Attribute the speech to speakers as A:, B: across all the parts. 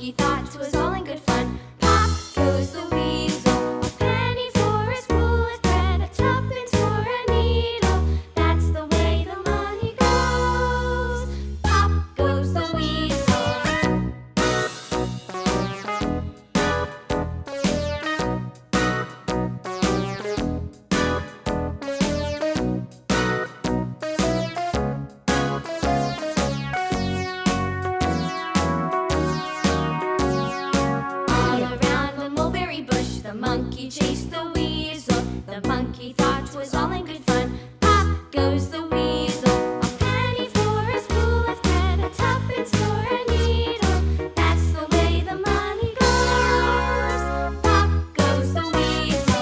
A: monkey thought it was all in good fun. Pop goes the weasel, a penny for a spool of thread, a tuppence for a needle. That's the way the money goes. Pop goes the weasel. All around the mulberry bush, the monkey chased the weasel. The monkey thought it was all in good fun. Pop goes the weasel, a penny for a spool of thread, a tuppence for a needle. That's the way the money goes. Pop goes the weasel.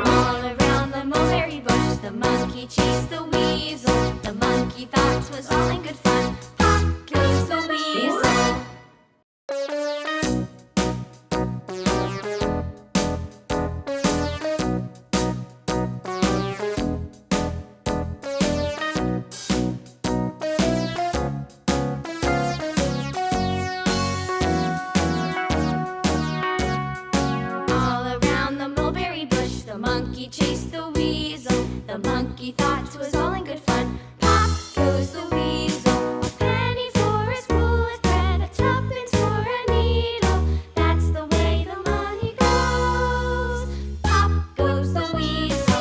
A: All around the mulberry bush, the monkey chased the weasel. The monkey thought it was all in good fun. Pop goes the weasel. All around the mulberry bush, the monkey chased the weasel. The monkey thought it was all in good fun. Pop goes the weasel, a penny for a spool of thread, a tuppence for a needle. That's the way the money goes. Pop goes the weasel.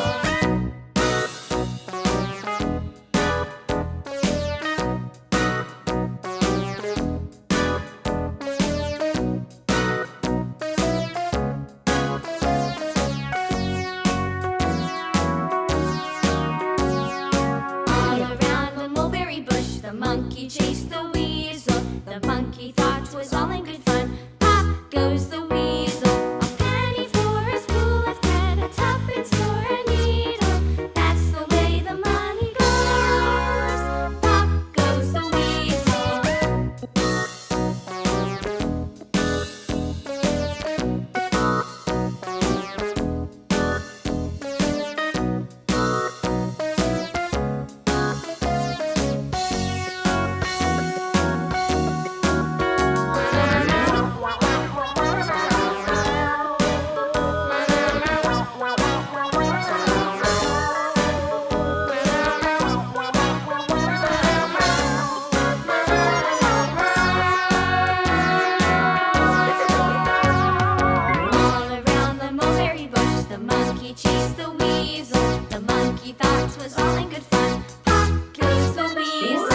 A: All around the mulberry bush, the monkey chased the weasel. The monkey thought it was all in good fun. Pop goes the weasel, a penny for a spool of thread, a tuppence for a needle. That's the way the money goes. Pop goes the weasel. All around the mulberry bush, the monkey chased the weasel. The monkey thought it was all in good fun. Pop goes the weasel.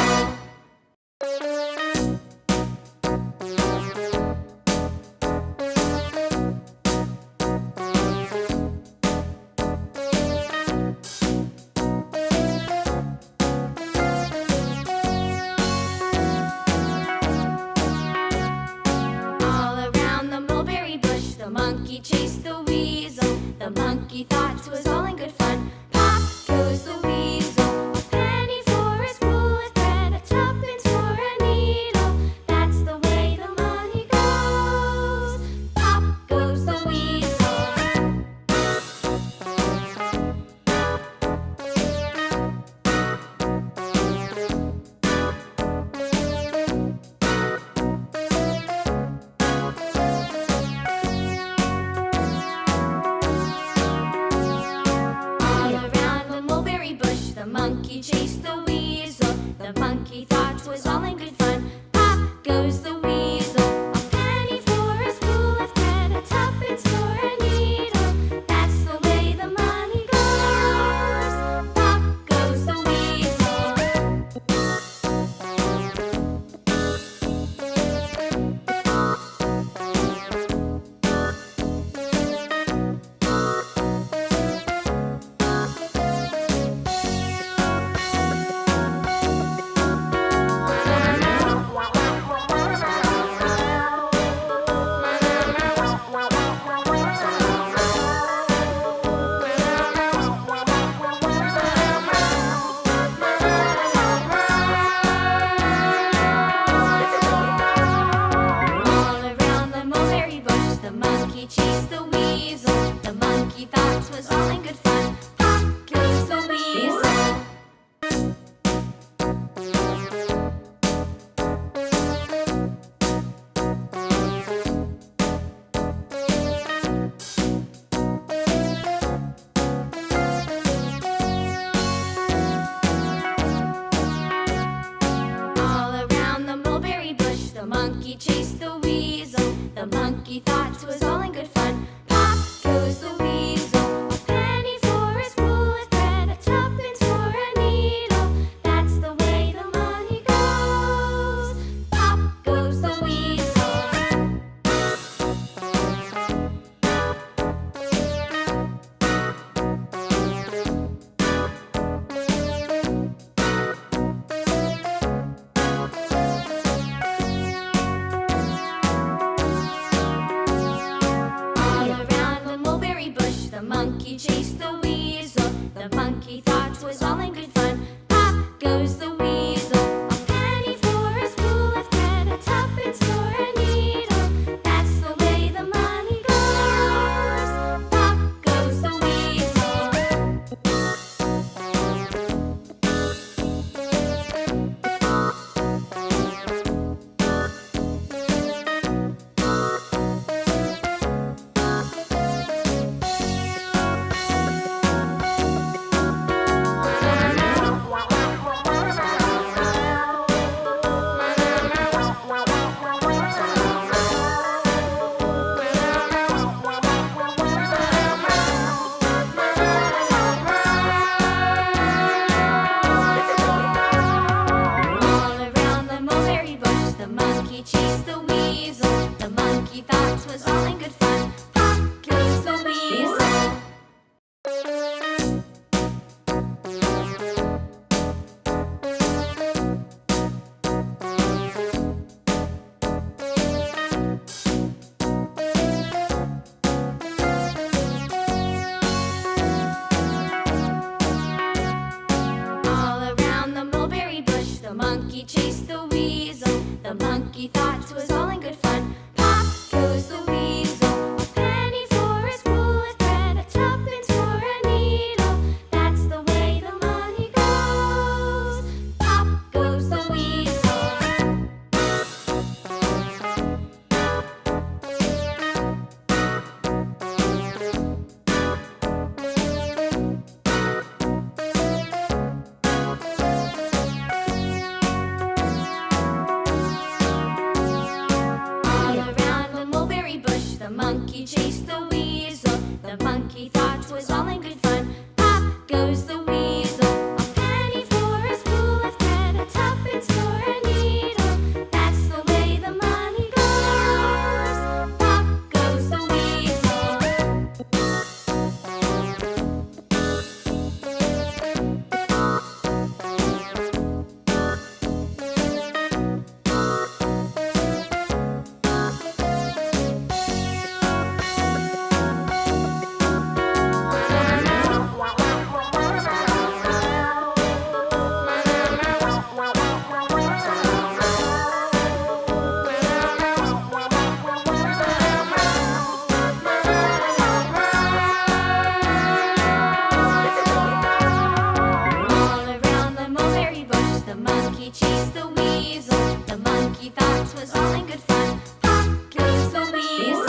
A: All around the mulberry bush, the monkey chased the weasel. The monkey thought it was all in good fun. Pop goes the weasel, a penny for a spool of thread, a tuppence for a needle. That's the way the money goes. Pop goes the weasel. chased the weasel. The monkey thought 'twas all in good fun. Pop goes the weasel. All around the mulberry bush, the monkey chased the weasel. The monkey thought 'twas all in good fun. Pop goes the weasel. A penny for a spool of thread, a tuppence for a needle. That's the way the money goes. Pop goes the weasel. All around the mulberry bush, the monkey chased the weasel. The monkey thought 'twas all in good fun. Pop goes the weasel. A penny for a spool of thread, a tuppence for a needle. That's the way the money goes. Pop goes the weasel. All around the mulberry bush, the monkey chased the weasel. The monkey thought 'twas all in good fun. Pop goes the weasel. All around the mulberry bush, the monkey chased the weasel. The monkey thought 'twas all in good fun. Pop goes the weasel. A penny for a spool of thread, a tuppence for a needle. That's the way the money goes. Pop goes the weasel. All around the mulberry bush, the monkey chased the weasel. The monkey thought 'twas all in good fun. Pop goes the weasel. A penny for a spool of thread, a tuppence for a needle. That's the way the money goes. Pop goes the weasel. All around the mulberry bush, the monkey chased the weasel. The monkey thought 'twas all in good fun. Pop goes the weasel.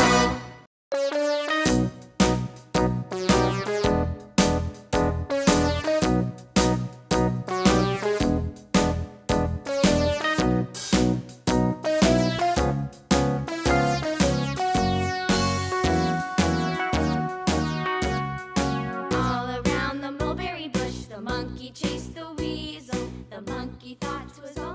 A: All around the mulberry bush, the monkey chased the weasel. The monkey thought 'twas all